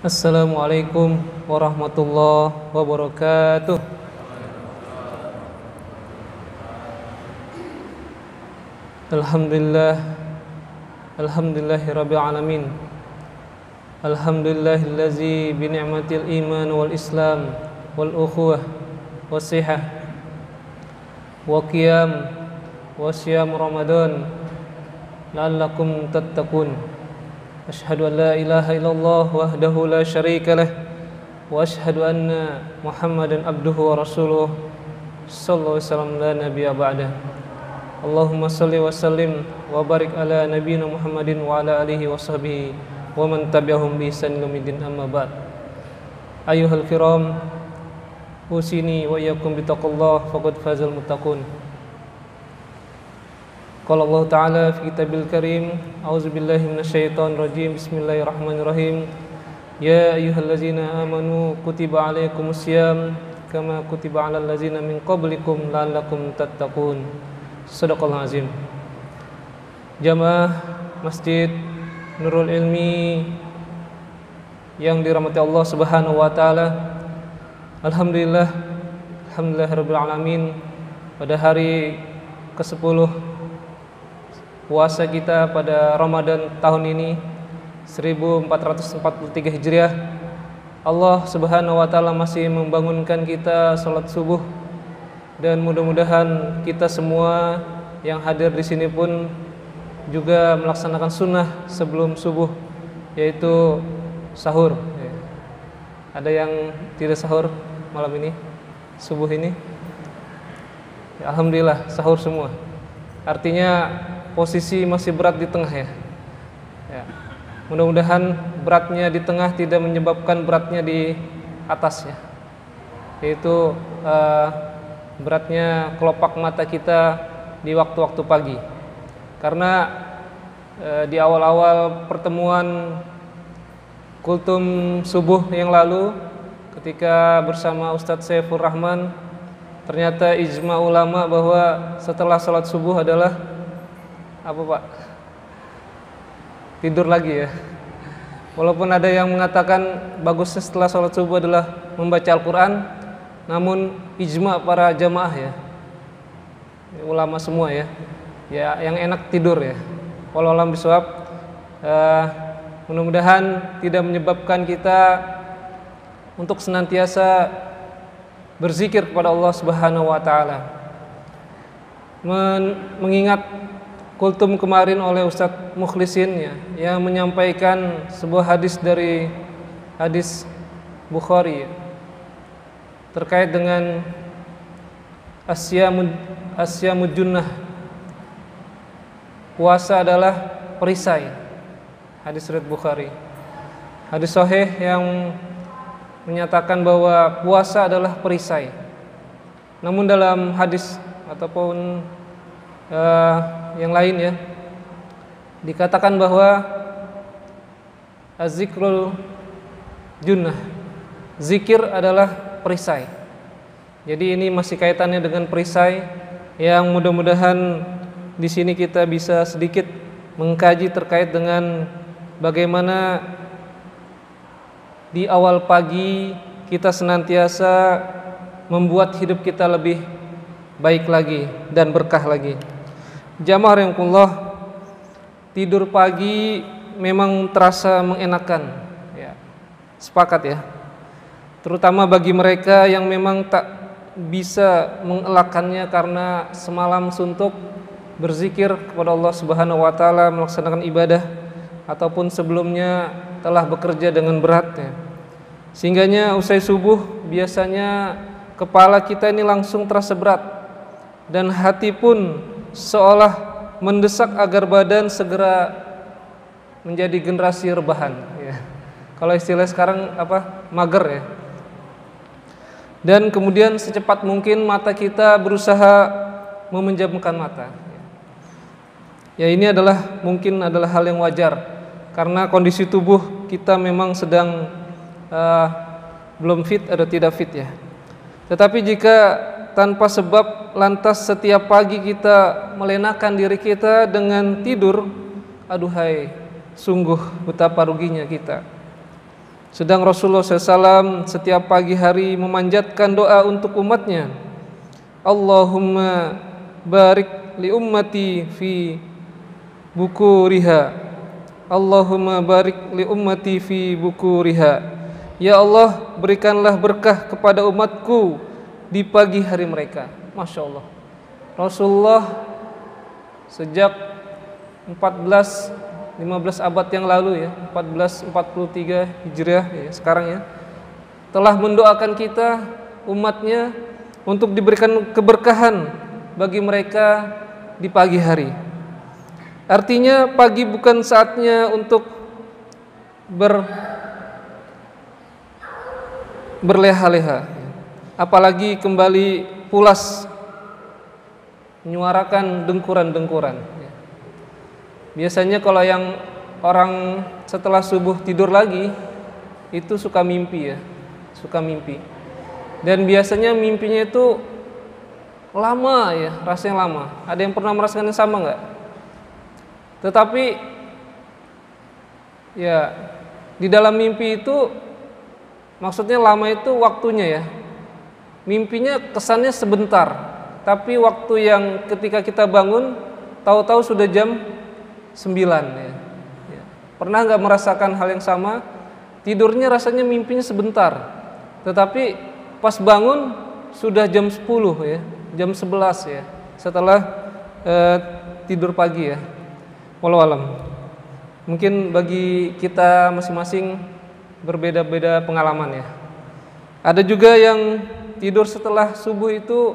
Assalamualaikum warahmatullahi wabarakatuh. Alhamdulillah, alhamdulillahirabbil alamin. Alhamdulillahillazi bi ni'matil iman wal islam wal ukhuwah wasihah wa qiyam wa siyam ramadan la'allakum tattaqun. Asyhadu an la ilaha illallah wahdahu la syarika lah wa asyhadu anna Muhammadan abduhu wa rasuluh sallallahu alaihi wasallam la nabiyya ba'da. Allahumma shalli wa sallim wa barik ala nabiyyina Muhammadin wa ala alihi wa sahbihi wa man tabi'ahum bi ihsan ila yaumil amma ba'd. Ayyuhal kiram, usini wa iyyakum bittaqullah faqad fazal muttaqun. Qala Allah Ta'ala fi kitabil karim, a'udzubillahi minasyaitonir rajim, bismillahirrahmanirrahim. Ya ayyuhallazina amanu kutiba alaikumus syiyam kama kutiba alal ladzina min qablikum la'allakum tattaqun. Shadaqallahul azim. Jamaah Masjid Nurul Ilmi yang dirahmati Allah Subhanahu wa taala. Alhamdulillah, alhamdulillahirabbil alamin. Pada hari ke-10 puasa kita pada Ramadan tahun ini 1443 Hijriah, Allah Subhanahu wa taala masih membangunkan kita salat subuh, dan mudah-mudahan kita semua yang hadir di sini pun juga melaksanakan sunnah sebelum subuh, yaitu sahur. Ada yang tidak sahur malam ini, subuh ini? Ya, alhamdulillah sahur semua. Artinya posisi masih berat di tengah ya. Mudah-mudahan beratnya di tengah tidak menyebabkan beratnya di atas ya. Yaitu beratnya kelopak mata kita di waktu-waktu pagi. Karena di awal-awal pertemuan kultum subuh yang lalu, ketika bersama Ustadz Saifur Rahman, ternyata ijma ulama bahwa setelah salat subuh adalah apa Pak? Tidur lagi ya. Walaupun ada yang mengatakan bagusnya setelah salat subuh adalah membaca Al-Quran, namun ijma para jamaah ya, ulama semua ya, yang enak tidur ya. Walau alam bisawab, mudah-mudahan tidak menyebabkan kita untuk senantiasa berzikir kepada Allah Subhanahu wa taala. Mengingat kultum kemarin oleh Ustadz Mukhlisin ya, yang menyampaikan sebuah hadis dari hadis Bukhari ya, terkait dengan asyamud junnah, puasa adalah perisai. Hadis riwayat Bukhari. Hadis sahih yang menyatakan bahwa puasa adalah perisai. Namun dalam hadis ataupun yang lain ya, dikatakan bahwa az-zikrul junnah, zikir adalah perisai. Jadi ini masih kaitannya dengan perisai, yang mudah-mudahan di sini kita bisa sedikit mengkaji terkait dengan bagaimana di awal pagi kita senantiasa membuat hidup kita lebih baik lagi dan berkah lagi. Jamaah rahimakumullah, tidur pagi memang terasa mengenakan ya. Sepakat ya. Terutama bagi mereka yang memang tak bisa mengelakkannya karena semalam suntuk berzikir kepada Allah Subhanahu wa taala, melaksanakan ibadah, ataupun sebelumnya telah bekerja dengan berat ya. Sehingganya usai subuh biasanya kepala kita ini langsung terasa berat, dan hati pun seolah mendesak agar badan segera menjadi generasi rebahan ya. Kalau istilah sekarang apa? Mager ya. Dan kemudian secepat mungkin mata kita berusaha memejamkan mata. Ya, ini mungkin adalah hal yang wajar karena kondisi tubuh kita memang sedang belum fit atau tidak fit ya. Tetapi jika tanpa sebab lantas setiap pagi kita melenakan diri kita dengan tidur, aduhai, sungguh betapa ruginya kita. Sedang Rasulullah SAW setiap pagi hari memanjatkan doa untuk umatnya. Allahumma barik li ummati fi bukuriha. Allahumma barik li ummati fi bukuriha. Ya Allah, berikanlah berkah kepada umatku di pagi hari mereka. Masya Allah. Rasulullah sejak 15 abad yang lalu ya, 1443 Hijriah ya, sekarang ya, telah mendoakan kita umatnya untuk diberikan keberkahan bagi mereka di pagi hari. Artinya pagi bukan saatnya untuk berleha-leha, apalagi kembali pulas menyuarakan dengkuran-dengkuran. Biasanya kalau yang orang setelah subuh tidur lagi itu suka mimpi ya, suka mimpi. Dan biasanya mimpinya itu lama ya, rasanya lama. Ada yang pernah merasakan yang sama nggak? Tetapi ya di dalam mimpi itu maksudnya lama itu waktunya ya. Mimpinya kesannya sebentar, tapi waktu yang ketika kita bangun tahu-tahu sudah jam 9 ya. Pernah nggak merasakan hal yang sama? Tidurnya rasanya mimpinya sebentar, tetapi pas bangun sudah jam 10 ya, jam 11 ya, setelah tidur pagi ya. Wallahu alam. Mungkin bagi kita masing-masing berbeda-beda pengalaman ya. Ada juga yang tidur setelah subuh itu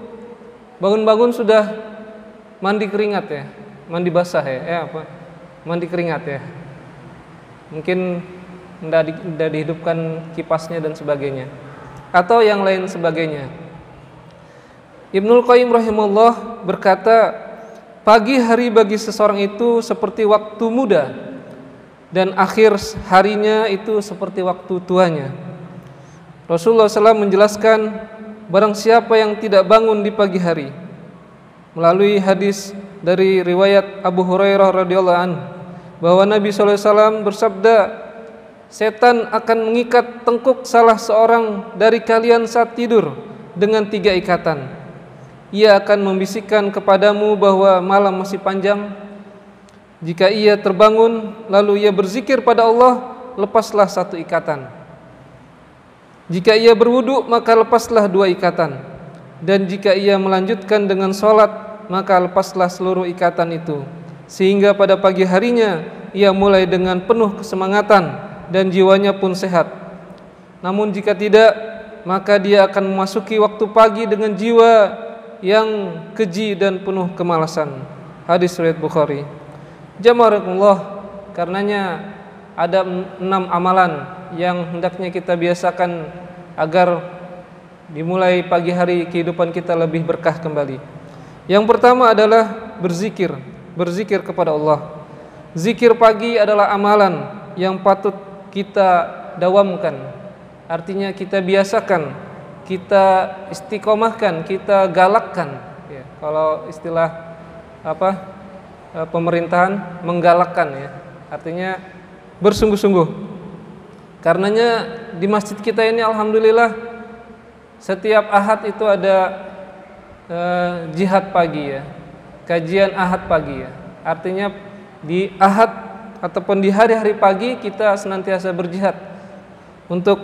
bangun-bangun sudah mandi keringat ya, mandi basah ya, mandi keringat ya. Mungkin tidak dihidupkan kipasnya dan sebagainya, atau yang lain sebagainya. Ibnul Qayyim rahimahullah berkata, pagi hari bagi seseorang itu seperti waktu muda, dan akhir harinya itu seperti waktu tuanya. Rasulullah SAW menjelaskan, barang siapa yang tidak bangun di pagi hari, melalui hadis dari riwayat Abu Hurairah radhiyallahu anhu, bahwa Nabi SAW bersabda, setan akan mengikat tengkuk salah seorang dari kalian saat tidur dengan 3 ikatan. Ia akan membisikkan kepadamu bahwa malam masih panjang. Jika ia terbangun lalu ia berzikir pada Allah, lepaslah 1 ikatan. Jika ia berwudu, maka lepaslah 2 ikatan. Dan jika ia melanjutkan dengan sholat, maka lepaslah seluruh ikatan itu, sehingga pada pagi harinya ia mulai dengan penuh kesemangatan dan jiwanya pun sehat. Namun jika tidak, maka dia akan memasuki waktu pagi dengan jiwa yang keji dan penuh kemalasan. Hadis riwayat Bukhari. Jamaahullah, karenanya ada 6 amalan yang hendaknya kita biasakan agar dimulai pagi hari kehidupan kita lebih berkah kembali. Yang pertama adalah berzikir kepada Allah. Zikir pagi adalah amalan yang patut kita dawamkan. Artinya kita biasakan, kita istiqomahkan, kita galakkan ya. Kalau istilah pemerintahan, menggalakkan ya. Artinya bersungguh-sungguh. Karenanya di masjid kita ini alhamdulillah setiap Ahad itu ada jihad pagi ya, kajian Ahad pagi ya. Artinya di Ahad ataupun di hari-hari pagi kita senantiasa berjihad untuk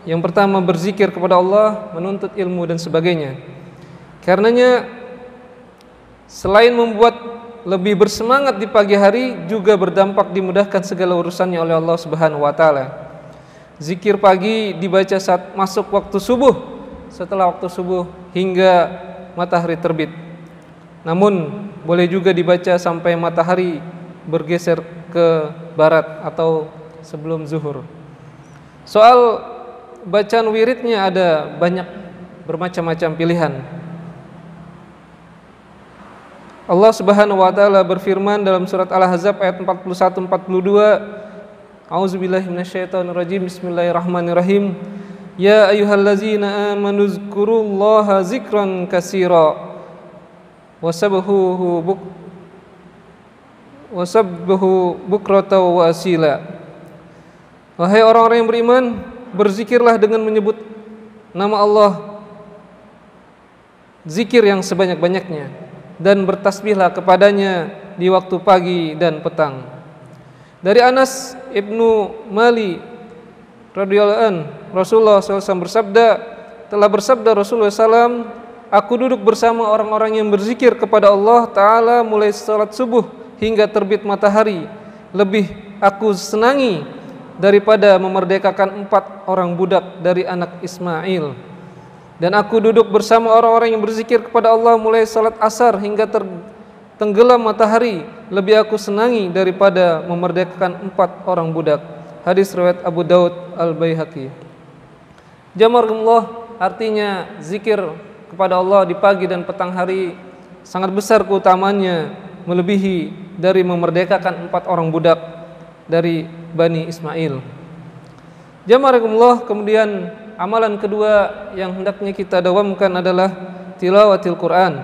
yang pertama berzikir kepada Allah, menuntut ilmu dan sebagainya. Karenanya selain membuat lebih bersemangat di pagi hari, juga berdampak dimudahkan segala urusannya oleh Allah Subhanahu wa taala. Zikir pagi dibaca saat masuk waktu subuh, setelah waktu subuh hingga matahari terbit. Namun boleh juga dibaca sampai matahari bergeser ke barat atau sebelum zuhur. Soal bacaan wiridnya ada banyak, bermacam-macam pilihan. Allah Subhanahu wa taala berfirman dalam surat Al-Ahzab ayat 41 42, A'udzubillahi minasyaitonirrajim. Bismillahirrahmanirrahim. Ya ayyuhallazina amanu zkurullaha zikran katsira wasabbihuhu bukratan wa asila. Wahai orang-orang yang beriman, berzikirlah dengan menyebut nama Allah, zikir yang sebanyak-banyaknya, dan bertasbihlah kepadanya di waktu pagi dan petang. Dari Anas ibnu Malik radhiyallahu an, Rasulullah SAW bersabda, telah bersabda Rasulullah SAW, aku duduk bersama orang-orang yang berzikir kepada Allah Ta'ala mulai salat subuh hingga terbit matahari. Lebih aku senangi daripada memerdekakan 4 orang budak dari anak Ismail. Dan aku duduk bersama orang-orang yang berzikir kepada Allah mulai salat asar hingga tenggelam matahari. Lebih aku senangi daripada memerdekakan 4 orang budak. Hadis riwayat Abu Daud Al-Baihaqi. Jamarullah artinya zikir kepada Allah di pagi dan petang hari sangat besar keutamaannya, melebihi dari memerdekakan 4 orang budak dari Bani Ismail. Jamarullah, kemudian amalan kedua yang hendaknya kita dawamkan adalah tilawatil Quran.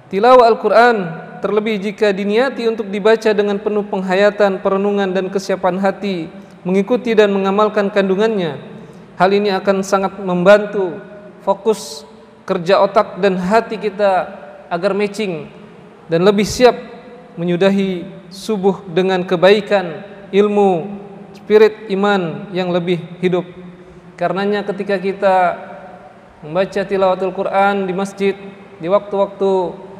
Tilawah Al-Quran, terlebih jika diniati untuk dibaca dengan penuh penghayatan, perenungan dan kesiapan hati, mengikuti dan mengamalkan kandungannya. Hal ini akan sangat membantu fokus kerja otak dan hati kita agar matching dan lebih siap menyudahi subuh dengan kebaikan, ilmu, spirit iman yang lebih hidup. Karenanya ketika kita membaca tilawatul Quran di masjid di waktu-waktu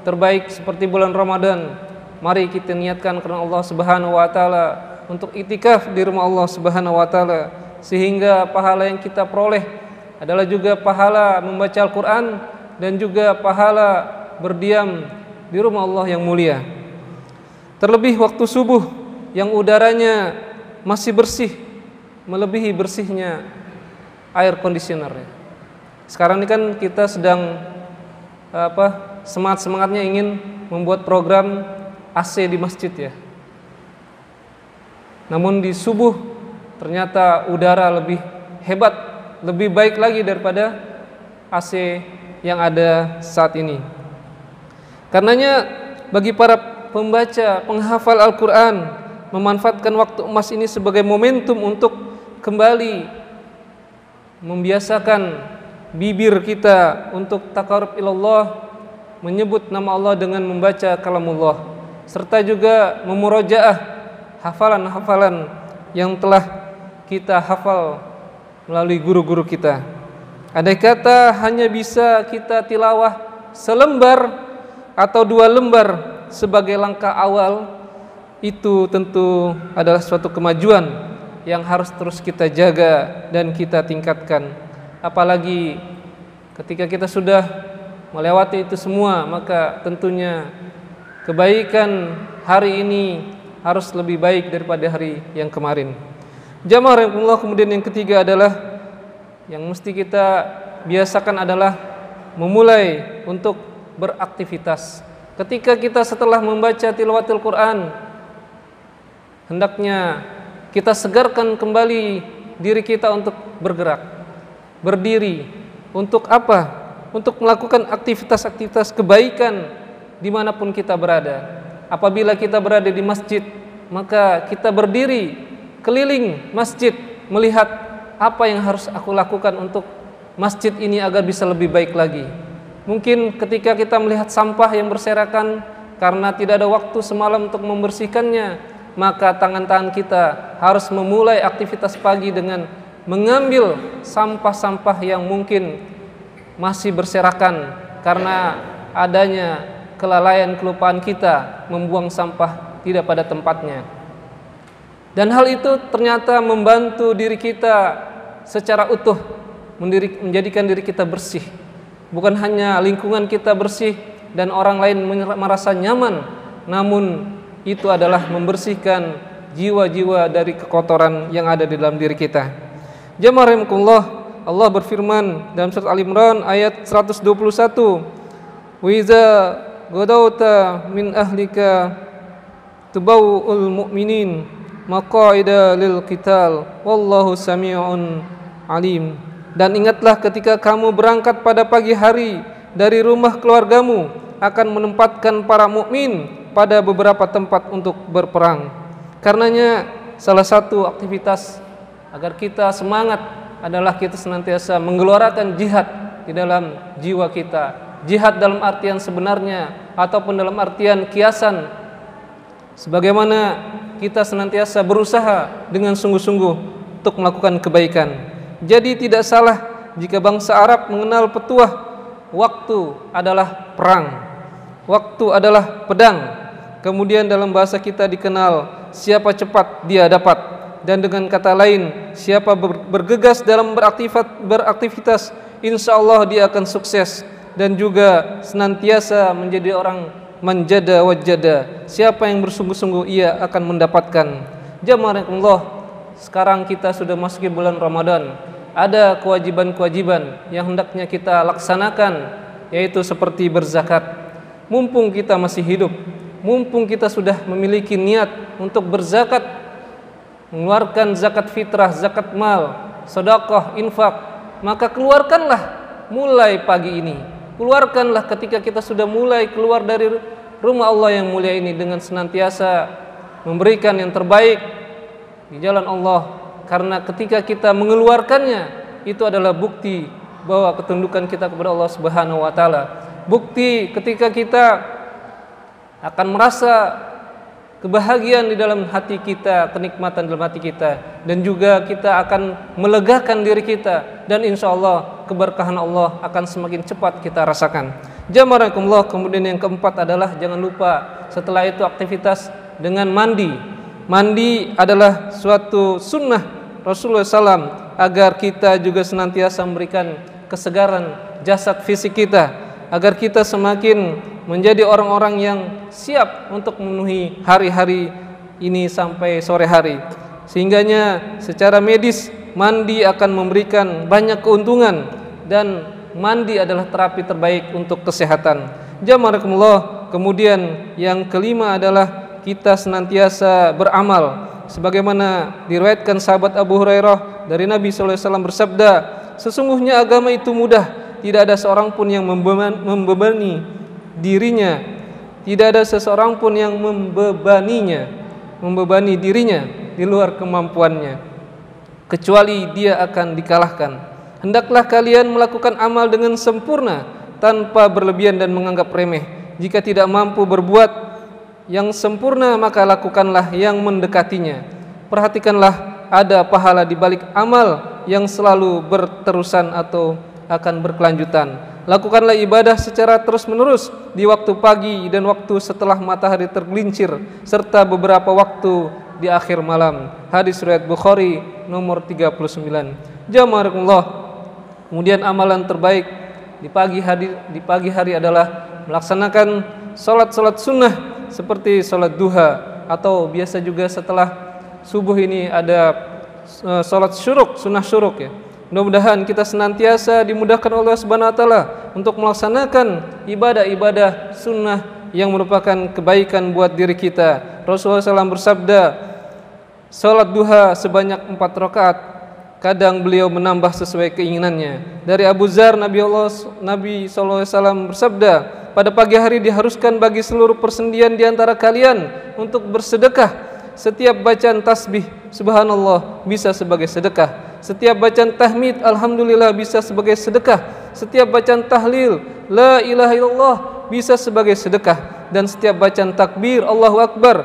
terbaik seperti bulan Ramadan, mari kita niatkan karena Allah Subhanahu wa taala untuk iktikaf di rumah Allah Subhanahu wa taala, sehingga pahala yang kita peroleh adalah juga pahala membaca Al-Quran dan juga pahala berdiam di rumah Allah yang mulia. Terlebih waktu subuh yang udaranya masih bersih, melebihi bersihnya air conditioner. Sekarang ini kan kita sedang semangat-semangatnya ingin membuat program AC di masjid ya. Namun di subuh ternyata udara lebih hebat, lebih baik lagi daripada AC yang ada saat ini. Karenanya bagi para pembaca, penghafal Al-Quran, memanfaatkan waktu emas ini sebagai momentum untuk kembali membiasakan bibir kita untuk taqarrub ilallah, menyebut nama Allah dengan membaca kalamullah, serta juga memurojaah hafalan-hafalan yang telah kita hafal melalui guru-guru kita. Andai kata hanya bisa kita tilawah selembar atau 2 lembar sebagai langkah awal, itu tentu adalah suatu kemajuan yang harus terus kita jaga dan kita tingkatkan. Apalagi ketika kita sudah melewati itu semua, maka tentunya kebaikan hari ini harus lebih baik daripada hari yang kemarin. Jamaah rahimakumullah, kemudian yang ketiga adalah yang mesti kita biasakan adalah memulai untuk beraktivitas. Ketika kita setelah membaca tilawatul Quran, hendaknya kita segarkan kembali diri kita untuk bergerak, berdiri. Untuk apa? Untuk melakukan aktivitas-aktivitas kebaikan dimanapun kita berada. Apabila kita berada di masjid, maka kita berdiri keliling masjid, melihat apa yang harus aku lakukan untuk masjid ini agar bisa lebih baik lagi. Mungkin ketika kita melihat sampah yang berserakan karena tidak ada waktu semalam untuk membersihkannya, maka tangan-tangan kita harus memulai aktivitas pagi dengan mengambil sampah-sampah yang mungkin masih berserakan karena adanya kelalaian, kelupaan kita membuang sampah tidak pada tempatnya. Dan hal itu ternyata membantu diri kita secara utuh, menjadikan diri kita bersih. Bukan hanya lingkungan kita bersih dan orang lain merasa nyaman, namun itu adalah membersihkan jiwa-jiwa dari kekotoran yang ada di dalam diri kita. Jamaah rahimakumullah, Allah berfirman dalam surat Al-Imran ayat 121, "Wa iza ghadawta min ahlika tubawul mu'minin maqaida lil qital wallahu sami'un alim." Dan ingatlah ketika kamu berangkat pada pagi hari dari rumah keluargamu, akan menempatkan para mukmin pada beberapa tempat untuk berperang. Karenanya salah satu aktivitas agar kita semangat adalah kita senantiasa menggelorakan jihad di dalam jiwa kita. Jihad dalam artian sebenarnya ataupun dalam artian kiasan, sebagaimana kita senantiasa berusaha dengan sungguh-sungguh untuk melakukan kebaikan. Jadi tidak salah jika bangsa Arab mengenal petuah, waktu adalah perang, waktu adalah pedang. Kemudian dalam bahasa kita dikenal siapa cepat dia dapat, dan dengan kata lain siapa bergegas dalam beraktivitas, insya Allah dia akan sukses dan juga senantiasa menjadi orang manjada wajada. Siapa yang bersungguh-sungguh ia akan mendapatkan. Jamaah Allah, sekarang kita sudah masuki bulan Ramadan. Ada kewajiban-kewajiban yang hendaknya kita laksanakan, yaitu seperti berzakat. Mumpung kita masih hidup, mumpung kita sudah memiliki niat untuk berzakat, mengeluarkan zakat fitrah, zakat mal, sedekah, infak, maka keluarkanlah mulai pagi ini. Keluarkanlah ketika kita sudah mulai keluar dari rumah Allah yang mulia ini, dengan senantiasa memberikan yang terbaik di jalan Allah. Karena ketika kita mengeluarkannya, itu adalah bukti bahwa ketundukan kita kepada Allah Subhanahu wa taala. Bukti ketika kita akan merasa kebahagiaan di dalam hati kita, kenikmatan dalam hati kita, dan juga kita akan melegakan diri kita, dan insya Allah keberkahan Allah akan semakin cepat kita rasakan. Jamaah Allah, kemudian yang keempat adalah jangan lupa setelah itu aktivitas dengan mandi. Mandi adalah suatu sunnah Rasulullah SAW agar kita juga senantiasa memberikan kesegaran jasad fisik kita, agar kita semakin menjadi orang-orang yang siap untuk memenuhi hari-hari ini sampai sore hari. Sehingganya secara medis mandi akan memberikan banyak keuntungan, dan mandi adalah terapi terbaik untuk kesehatan. Jamaah Allah, kemudian yang kelima adalah kita senantiasa beramal. Sebagaimana diriwayatkan sahabat Abu Hurairah dari Nabi SAW bersabda, sesungguhnya agama itu mudah, tidak ada seorang pun yang membebani dirinya, tidak ada seseorang pun yang membebani dirinya di luar kemampuannya, kecuali dia akan dikalahkan. Hendaklah kalian melakukan amal dengan sempurna, tanpa berlebihan dan menganggap remeh. Jika tidak mampu berbuat yang sempurna, maka lakukanlah yang mendekatinya. Perhatikanlah ada pahala di balik amal yang selalu berterusan atau akan berkelanjutan. Lakukanlah ibadah secara terus-menerus di waktu pagi dan waktu setelah matahari tergelincir, serta beberapa waktu di akhir malam. Hadis riwayat Bukhari nomor 39. Jamaah Allah, kemudian amalan terbaik di pagi hari adalah melaksanakan salat sunnah seperti salat duha, atau biasa juga setelah subuh ini ada salat syuruk, sunnah syuruk ya. Mudah-mudahan kita senantiasa dimudahkan oleh Allah Subhanahu wa taala untuk melaksanakan ibadah-ibadah sunnah yang merupakan kebaikan buat diri kita. Rasulullah SAW bersabda, salat duha sebanyak 4 rakaat, kadang beliau menambah sesuai keinginannya. Dari Abu Dzar, Nabi SAW bersabda, pada pagi hari diharuskan bagi seluruh persendian di antara kalian untuk bersedekah. Setiap bacaan tasbih subhanallah bisa sebagai sedekah. Setiap bacaan tahmid alhamdulillah bisa sebagai sedekah. Setiap bacaan tahlil la ilaha illallah bisa sebagai sedekah. Dan setiap bacaan takbir Allahu Akbar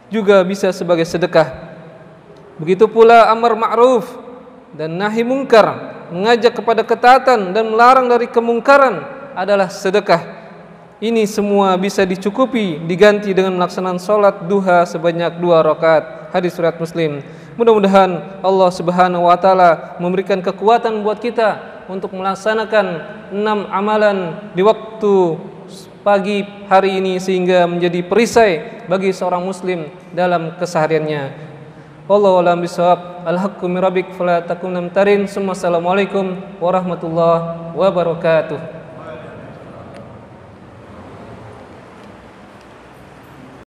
juga bisa sebagai sedekah. Begitu pula amar ma'ruf dan nahi mungkar, mengajak kepada ketaatan dan melarang dari kemungkaran adalah sedekah. Ini semua bisa dicukupi diganti dengan melaksanakan salat duha sebanyak 2 rakaat. Hadis riwayat Muslim. Mudah-mudahan Allah Subhanahu wa taala memberikan kekuatan buat kita untuk melaksanakan 6 amalan di waktu pagi hari ini, sehingga menjadi perisai bagi seorang muslim dalam kesehariannya. Wallahu a'lam bishawab. Al-haqqu min rabbik fala takun namtarin. Assalamualaikum warahmatullahi wabarakatuh.